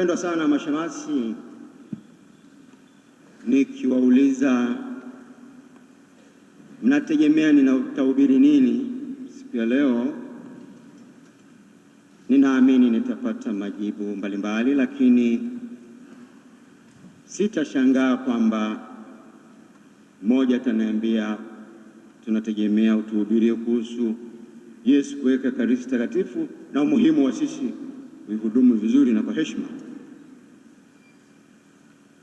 Napenda sana mashemasi nikiwauliza mnategemea nitahubiri nini siku ya leo, ninaamini nitapata majibu mbalimbali, lakini sitashangaa kwamba mmoja ataniambia tunategemea utuhubirie kuhusu Yesu kuweka Ekaristi Takatifu na umuhimu wa sisi kuhudumu vizuri na kwa heshima.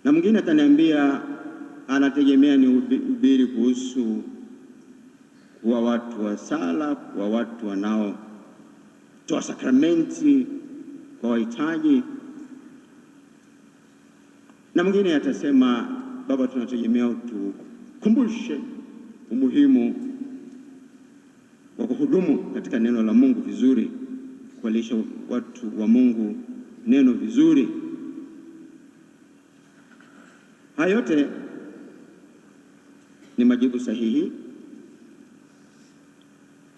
Na mwingine ataniambia anategemea ni uhubiri kuhusu kuwa watu wa sala, kuwa watu wanaotoa sakramenti kwa wahitaji. Na mwingine atasema baba, tunategemea utukumbushe umuhimu wa kuhudumu katika neno la Mungu vizuri, kuwalisha watu wa Mungu neno vizuri. Haya yote ni majibu sahihi,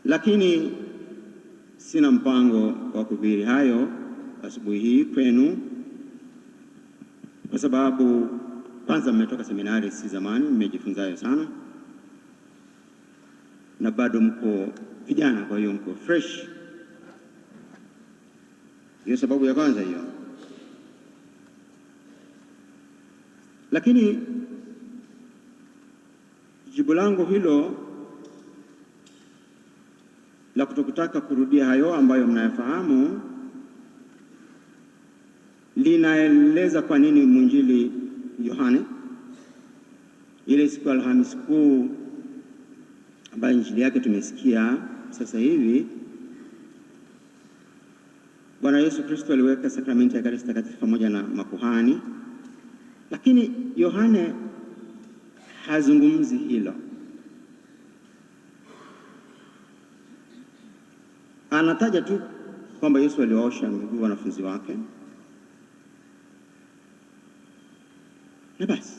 lakini sina mpango wa kuhubiri hayo asubuhi hii kwenu, kwa sababu kwanza mmetoka seminari si zamani, mmejifunza hayo sana, na bado mko vijana, kwa hiyo mko fresh. Hiyo sababu ya kwanza hiyo. Lakini jibu langu hilo la kutokutaka kurudia hayo ambayo mnayafahamu linaeleza kwa nini mwinjili Yohane ile siku ya Alhamisi Kuu ambayo injili yake tumesikia sasa hivi, Bwana Yesu Kristo aliweka sakramenti ya Ekaristi Takatifu pamoja na makuhani, lakini Yohane hazungumzi hilo. Anataja tu kwamba Yesu aliwaosha miguu wanafunzi wake na basi.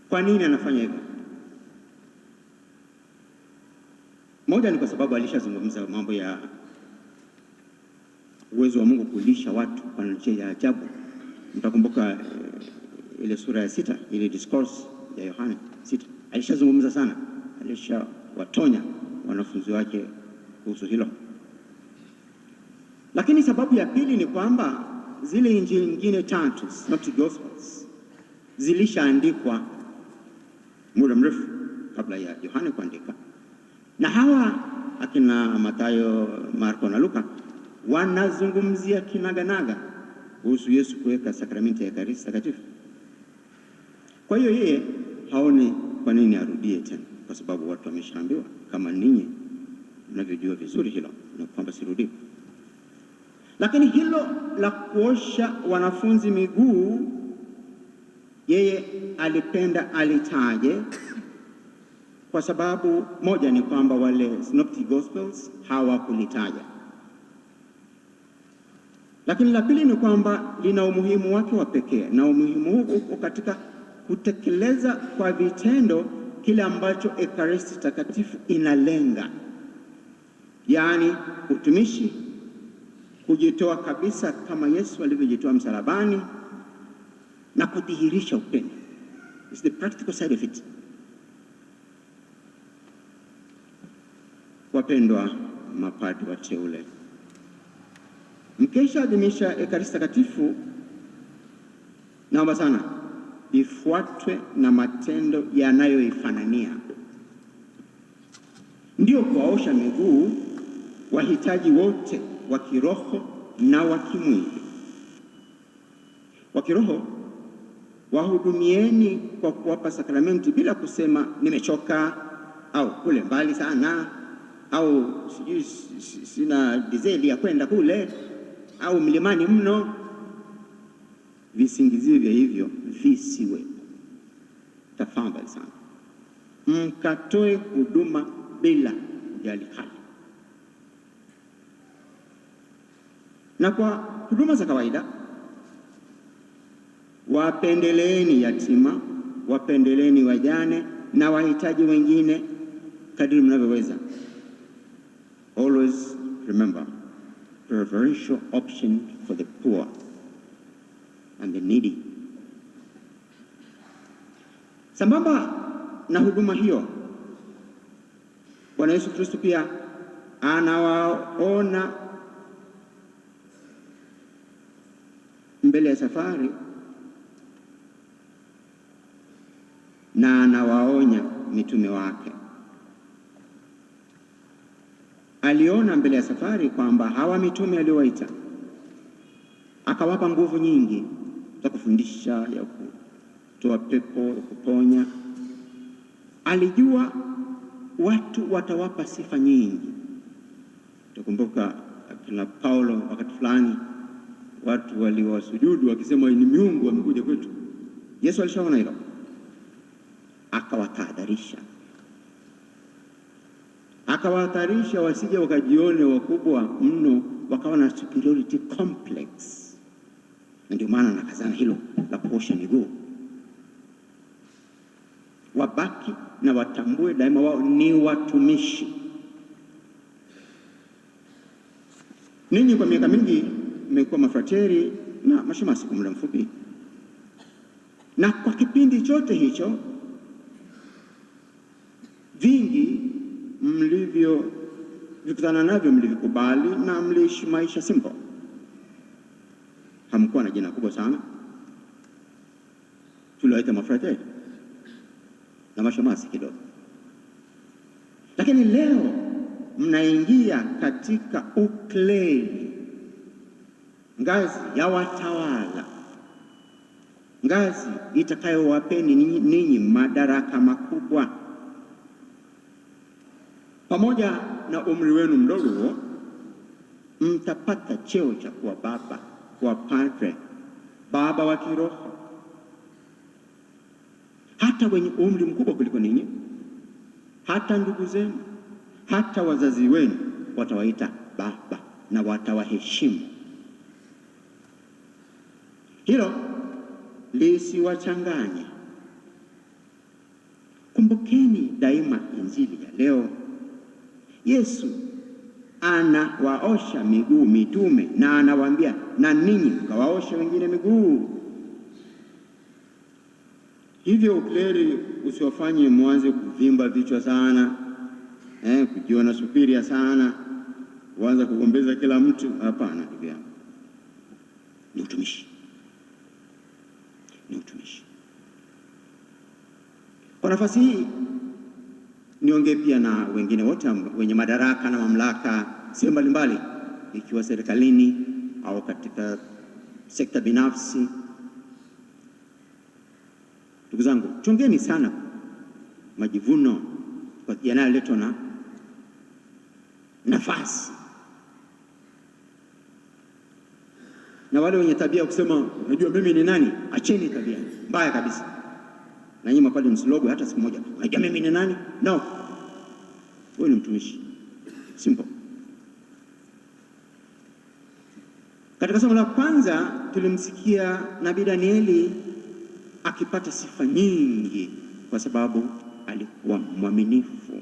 Kwa nini anafanya hivyo? Moja ni kwa sababu alishazungumza mambo ya uwezo wa Mungu kulisha watu kwa njia ya ajabu. Mtakumbuka ile sura ya 6, ile discourse ya Yohane 6. Alishazungumza sana, alishawatonya wanafunzi wake kuhusu hilo. Lakini sababu ya pili ni kwamba zile injili nyingine 3, Synoptic Gospels, zilishaandikwa muda mrefu kabla ya Yohane kuandika. Na hawa akina Mathayo, Marko na Luka wanazungumzia kinaganaga kuhusu Yesu kuweka sakramenti ya Ekaristi Takatifu. Kwa hiyo yeye haoni kwa nini arudie tena, kwa sababu watu wameshaambiwa, kama ninyi mnavyojua vizuri hilo, na kwamba sirudi. Lakini hilo la kuosha wanafunzi miguu yeye alipenda alitaje, kwa sababu moja ni kwamba wale Synoptic Gospels hawakulitaja. Lakini la pili ni kwamba lina umuhimu wake wa pekee, na umuhimu huu uko katika kutekeleza kwa vitendo kile ambacho Ekaristi Takatifu inalenga, yaani utumishi, kujitoa kabisa kama Yesu alivyojitoa msalabani na kudhihirisha upendo. It's the practical side of it. Wapendwa mapadri wateule, mkesha adhimisha Ekaristi Takatifu, naomba sana ifuatwe na matendo yanayoifanania. Ndio kuwaosha miguu wahitaji wote wa kiroho na wa kimwili. Wa kiroho wahudumieni kwa kuwapa sakramenti bila kusema nimechoka, au kule mbali sana, au sijui sina dizeli ya kwenda kule, au mlimani mno. Visingizio vya hivyo visiwe. Tafadhali sana mkatoe huduma bila kujali hali. Na kwa huduma za kawaida, wapendeleeni yatima, wapendeleeni wajane na wahitaji wengine kadiri mnavyoweza. Always remember, preferential option for the poor and the needy. Sambamba na huduma hiyo, Bwana Yesu Kristo pia anawaona mbele ya safari na anawaonya mitume wake. Aliona mbele ya safari kwamba hawa mitume aliowaita akawapa nguvu nyingi za kufundisha, ya kutoa pepo, ya kuponya. Alijua watu watawapa sifa nyingi. Tukumbuka kina Paulo, wakati fulani watu waliwasujudu wakisema ni miungu wamekuja kwetu. Yesu alishaona hilo, akawatahadharisha wasije wakajione wakubwa mno, wakawa na superiority complex. Na ndio maana nakazana hilo la kuosha miguu. Wabaki na watambue daima wao ni watumishi. Ninyi kwa miaka mingi mmekuwa mafrateri na mashemasi kwa muda mfupi, na kwa kipindi chote hicho vingi mlivyovikutana navyo mlivikubali na mliishi maisha simple. Hamkuwa na jina kubwa sana, tuliwaita mafrateri na mashemasi kidogo. Lakini leo mnaingia katika ukleli, ngazi ya watawala, ngazi itakayowapeni ninyi madaraka makubwa. Pamoja na umri wenu mdogo huo, mtapata cheo cha kuwa baba, kuwa padre, baba wa kiroho. Hata wenye umri mkubwa kuliko ninyi, hata ndugu zenu, hata wazazi wenu watawaita baba na watawaheshimu. Hilo lisiwachanganye. Kumbukeni daima injili ya leo. Yesu anawaosha miguu mitume na anawaambia, na ninyi mkawaosha wengine miguu. Hivyo ukleri usiwafanye mwanze kuvimba vichwa sana, kujiona superior sana, kuanza kugombeza kila mtu. Hapana, ndugu yangu, ni utumishi. Ni utumishi. Kwa nafasi hii niongee pia na wengine wote wenye madaraka na mamlaka sehemu mbalimbali, ikiwa serikalini au katika sekta binafsi. Ndugu zangu, chungeni sana majivuno yanayoletwa na nafasi, na wale wenye tabia kusema unajua mimi ni nani. Acheni tabia mbaya kabisa. Na nyinyi pale msilogo hata siku moja, unajua mimi ni nani. No, wewe ni mtumishi. Simple. Katika somo la kwanza tulimsikia Nabii Danieli akipata sifa nyingi kwa sababu alikuwa mwaminifu.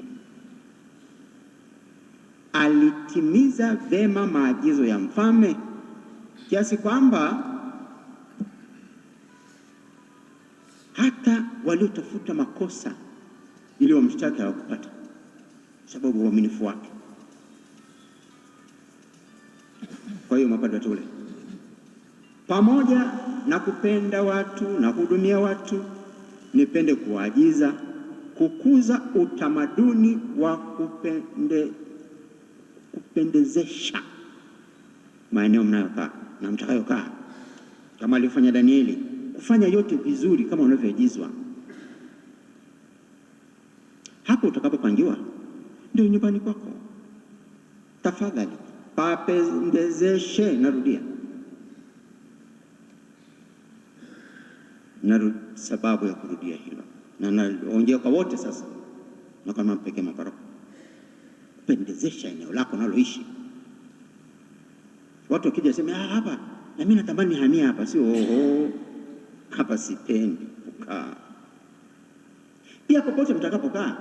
Alitimiza vema maagizo ya mfalme kiasi kwamba hata waliotafuta makosa ili wamshtaki hawakupata, sababu ya uaminifu wake. Kwa hiyo mapadri wateule, pamoja na kupenda watu na kuhudumia watu, nipende kuwaagiza kukuza utamaduni wa kupendezesha maeneo mnayokaa na mtakayokaa, kama alifanya Danieli, kufanya yote vizuri kama unavyoagizwa. Hapo utakapopangiwa ndio nyumbani kwako. Tafadhali papendezeshe. Narudia, sababu ya kurudia hilo, na naongea kwa wote sasa, na kama mpeke maparoko, pendezesha eneo lako naloishi. Watu wakija sema hapa na mimi natamani hamia hapa, sio hapa sipendi kukaa. Pia popote mtakapokaa,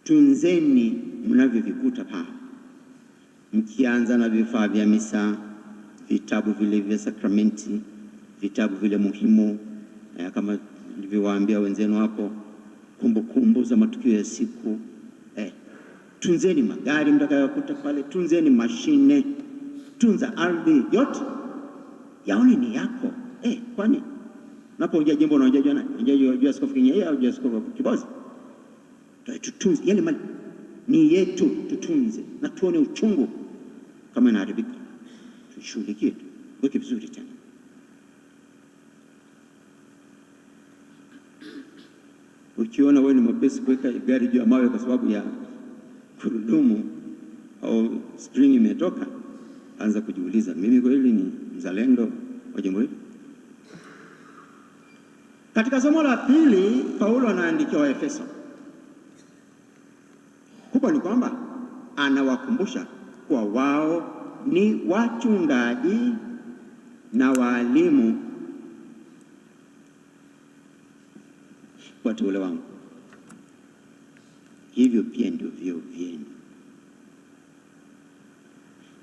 tunzeni mnavyovikuta pale. mkianza na vifaa vya misa, vitabu vile vya sakramenti, vitabu vile muhimu kama nilivyowaambia wenzenu hapo, kumbukumbu za matukio ya siku. Tunzeni magari mtakayokuta pale, tunzeni mashine, tunza ardhi, yote yaone ni yako. Kwani unapokuja jimbo unajua askofu Kinyia au askofu Kibozi, tutunze yale mali, ni yetu, tutunze na tuone uchungu kama inaharibika, tushughulikie, weke vizuri tena. Ukiona wewe ni mwepesi kuweka gari juu ya mawe kwa sababu ya kurudumu au spring imetoka, anza kujiuliza, mimi kweli ni mzalendo wa jimbo hili? Katika somo la pili, Paulo anaandikia Waefeso. Kubwa ni kwamba anawakumbusha kuwa wao ni wachungaji na walimu. Wateule wangu, hivyo pia ndio vyeo vyenu.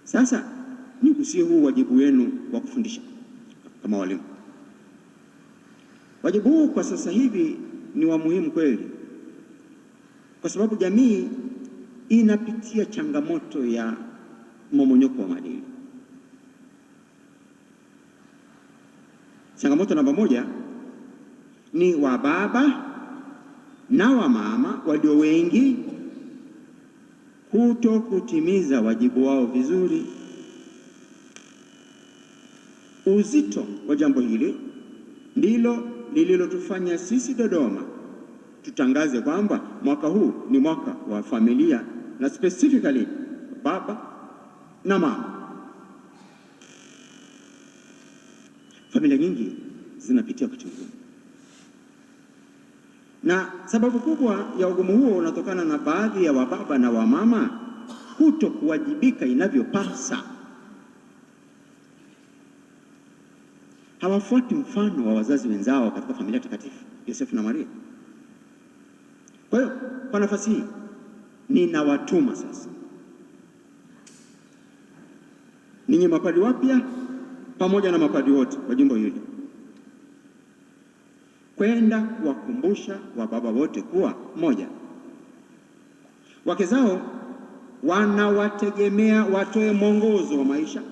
Sasa nigusie huu wajibu wenu wa kufundisha kama walimu. Wajibu huu kwa sasa hivi ni wa muhimu kweli, kwa sababu jamii inapitia changamoto ya mmomonyoko wa maadili. Changamoto namba moja ni wa baba na wa mama walio wengi kuto kutimiza wajibu wao vizuri. Uzito wa jambo hili ndilo lililotufanya sisi Dodoma tutangaze kwamba mwaka huu ni mwaka wa familia, na specifically baba na mama. Familia nyingi zinapitia wakati mgumu, na sababu kubwa ya ugumu huo unatokana na baadhi ya wababa na wamama kuto kuwajibika inavyopasa. Hawafuati mfano wa wazazi wenzao katika familia takatifu Yosefu na Maria. Kwa hiyo kwa nafasi hii ninawatuma sasa, ninyi mapadri wapya pamoja na mapadri wote wa jimbo hili, kwenda kuwakumbusha wababa wote kuwa, moja, wake zao wanawategemea watoe mwongozo wa maisha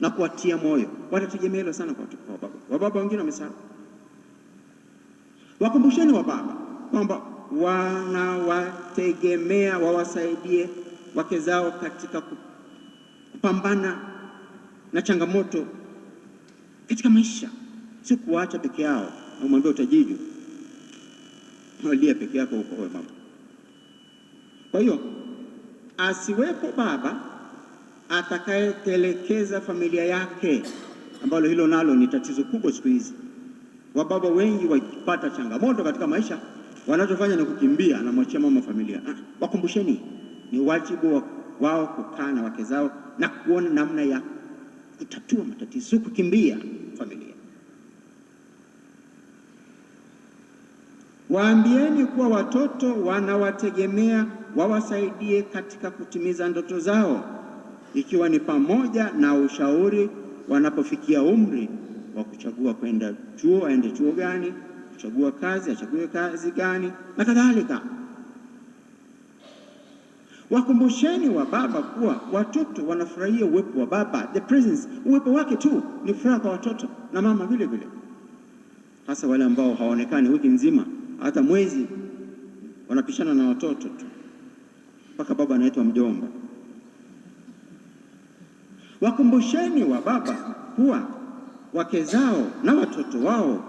na kuwatia moyo. Watategemea hilo sana kwa wababa. Wababa wengine wamesahau. Wakumbusheni wababa kwamba wanawategemea wawasaidie wake zao katika kupambana na changamoto katika maisha, sio kuacha peke yao. Umwambie utajiju alia peke yako huko wewe mama. Kwa hiyo asiwepo baba atakayetelekeza familia yake, ambalo hilo nalo ni tatizo kubwa siku hizi. Wababa wengi wakipata changamoto katika maisha, wanachofanya ni kukimbia na mwachia mama familia. Wakumbusheni ni wajibu wao kukaa na wake zao na kuona namna ya kutatua matatizo, sio kukimbia familia. Waambieni kuwa watoto wanawategemea wawasaidie katika kutimiza ndoto zao, ikiwa ni pamoja na ushauri wanapofikia umri wa kuchagua kwenda chuo, aende chuo gani, kuchagua kazi, achague kazi gani na kadhalika. Wakumbusheni wa baba kuwa watoto wanafurahia uwepo wa baba, the presence, uwepo wake tu ni furaha kwa watoto, na mama vile vile, hasa wale ambao hawaonekani wiki nzima, hata mwezi wanapishana na watoto tu mpaka baba anaitwa mjomba. Wakumbusheni wa baba kuwa wake zao na watoto wao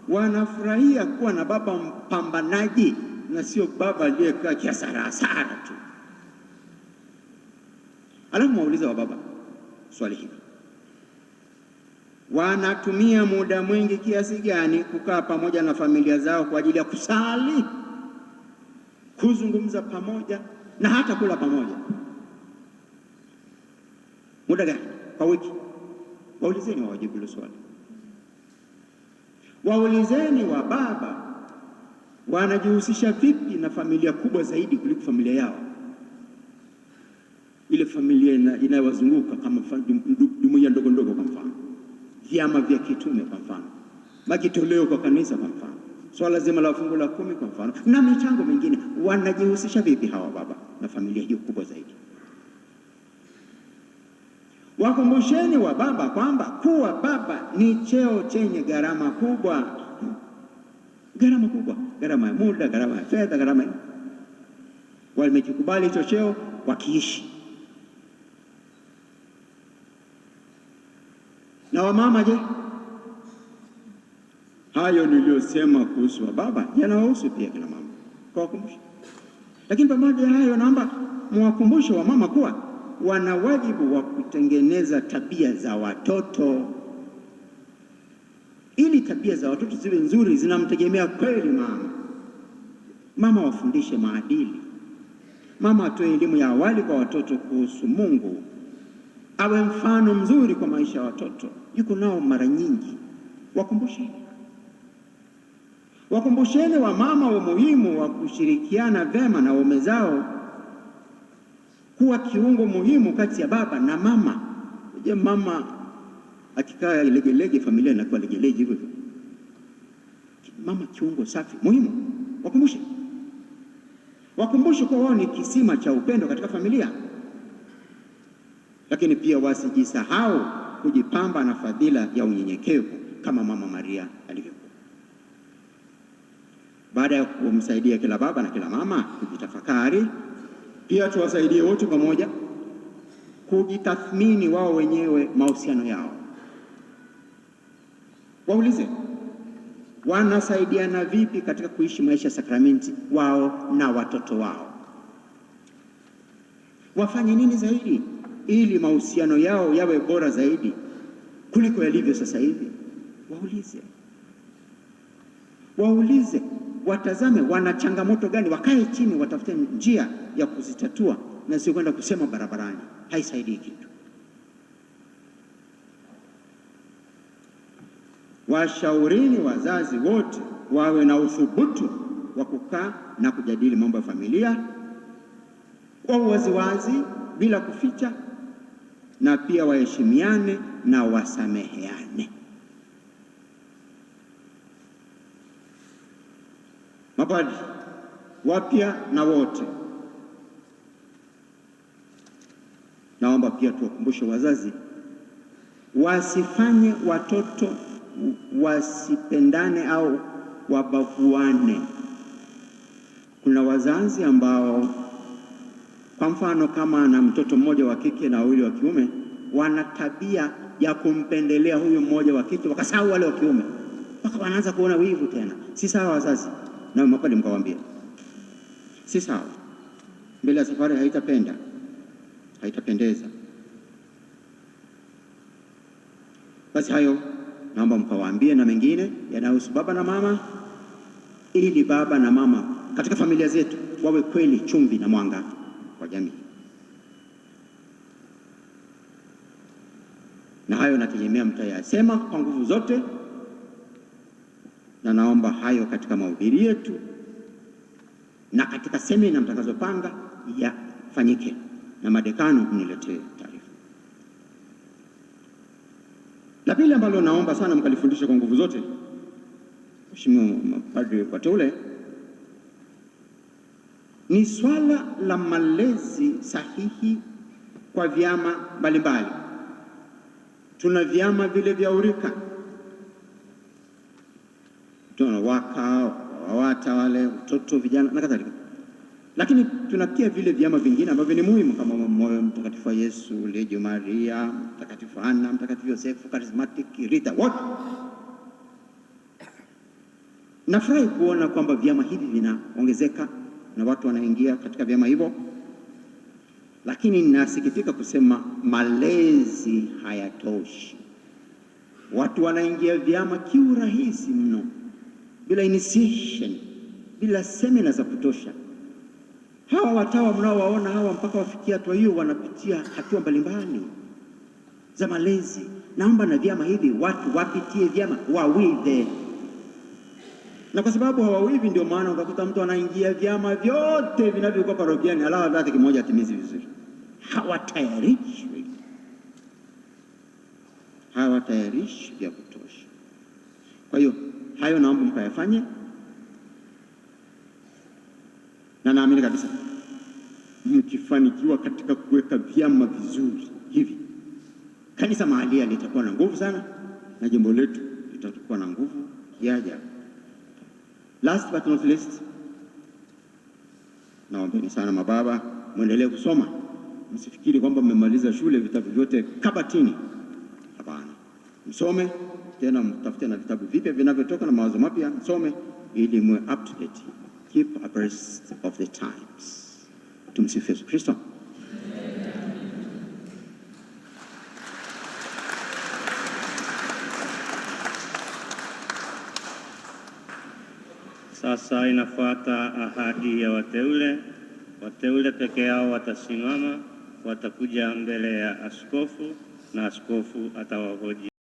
wanafurahia kuwa na baba mpambanaji na sio baba aliyekaa kiasara tu. Alafu waulize wa baba swali hili: wanatumia muda mwingi kiasi gani kukaa pamoja na familia zao kwa ajili ya kusali, kuzungumza pamoja na hata kula pamoja? Muda gani kwa wiki? Waulizeni wajibu hilo swali. Waulizeni wa baba wanajihusisha vipi na familia kubwa zaidi kuliko familia yao. ile familia inayowazunguka, kama jumuiya ndogo ndogo, kwa mfano vyama vya kitume, kwa mfano majitoleo kwa kanisa, kwa mfano swala zima la fungu la 10, kwa mfano, na michango mingine. Wanajihusisha vipi hawa baba na familia hiyo kubwa zaidi? Wakumbusheni wa baba kwamba kuwa baba ni cheo chenye gharama kubwa, gharama ya muda, gharama ya fedha, gharama. Wamekikubali hicho cheo wakiishi. Na wamama je? Hayo niliyosema kuhusu wa baba yanawahusu pia kina mama, kwa wakumbusha. Lakini pamoja na hayo, naomba mwakumbushe wa mama kuwa wana wajibu wa kutengeneza tabia za watoto. Ili tabia za watoto ziwe nzuri, zinamtegemea kweli mama. Mama wafundishe maadili. Mama atoe elimu ya awali kwa watoto kuhusu Mungu, awe mfano mzuri kwa maisha ya watoto. Yuko nao mara nyingi. Wakumbusheni wa mama umuhimu wa kushirikiana vema na waume zao, kuwa kiungo muhimu kati ya baba na mama. Je, mama akikaa legelege, familia inakuwa legelege hivyo. Mama kiungo safi muhimu. Wakumbushe kwa wao ni kisima cha upendo katika familia. Lakini pia wasijisahau kujipamba na fadhila ya unyenyekevu kama Mama Maria alivyokuwa. Baada ya kumsaidia kila baba na kila mama kujitafakari, pia tuwasaidie wote pamoja kujitathmini wao wenyewe mahusiano yao. Waulize wanasaidiana vipi katika kuishi maisha ya sakramenti wao na watoto wao. Wafanye nini zaidi ili mahusiano yao yawe bora zaidi kuliko yalivyo sasa hivi? Waulize, watazame wana changamoto gani, wakae chini, watafute njia ya kuzitatua, na sio kwenda kusema barabarani. Haisaidii kitu. Washaurini wazazi wote wawe na uthubutu wa kukaa na kujadili mambo ya familia kwa waziwazi bila kuficha, na pia waheshimiane na wasameheane. Mapadri wapya na wote, naomba pia tuwakumbushe wazazi wasifanye watoto wasipendane au wabaguane. Kuna wazazi ambao, kwa mfano, kama na mtoto mmoja wa kike na wawili wa kiume, wana tabia ya kumpendelea huyu mmoja wa kike wakasahau wale wa kiume, mpaka wanaanza kuona wivu tena. Si sawa wazazi, na mapadri mkawaambia si sawa. Mbele ya safari haitapendeza. Basi hayo naomba mkawaambie, na mengine yanayohusu baba na mama, ili baba na mama katika familia zetu wawe kweli chumvi na mwanga kwa jamii. Na hayo nategemea mtayasema kwa nguvu zote, na naomba hayo katika mahubiri yetu na katika semina mtakazopanga yafanyike, na madekano mniletee taarifa. La pili ambalo naomba sana mkalifundisha kwa nguvu zote, Mheshimiwa mapadri wateule, ni swala la malezi sahihi kwa vyama mbalimbali. Tuna vyama vile vya urika, tuna waka, wawata, wale watoto, vijana na kadhalika. Lakini tuna pia vile vyama vingine ambavyo ni muhimu kama Moyo Mtakatifu wa Yesu, Legio Maria, Mtakatifu Ana, Mtakatifu Yosefu, Charismatic, Rita, wote. Nafurahi kuona kwamba vyama hivi vinaongezeka na watu wanaingia katika vyama hivyo, lakini ninasikitika kusema malezi hayatoshi. Watu wanaingia vyama kiurahisi mno, bila initiation, bila semina za kutosha. Hawa watawa mnaowaona hawa, mpaka wafikia hatua hiyo, wanapitia hatua mbalimbali za malezi. Naomba na vyama hivi watu wapitie vyama, wawive. Na kwa sababu hawawivi, ndio maana ukakuta mtu anaingia vyama vyote vinavyokuwa parokiani, alafu hata kimoja atimizi vizuri. hawatayarishwi vya kutosha. Kwa hiyo hayo naomba mkayafanye, na naamini kabisa mkifanikiwa katika kuweka vyama vizuri hivi, kanisa mahalia litakuwa na nguvu sana na jimbo letu litakuwa na nguvu ya ajabu. Last but not least, naombeni sana mababa, muendelee kusoma. Msifikiri kwamba mmemaliza shule vitabu vyote kabatini. Hapana, msome tena, mtafute na vitabu vipya vinavyotoka na mawazo mapya, msome ili muwe up to date. Keep abreast of the times. Tumsifu Yesu Kristo. Sasa inafuata ahadi ya wateule. Wateule peke yao watasimama, watakuja mbele ya askofu na askofu atawahoji.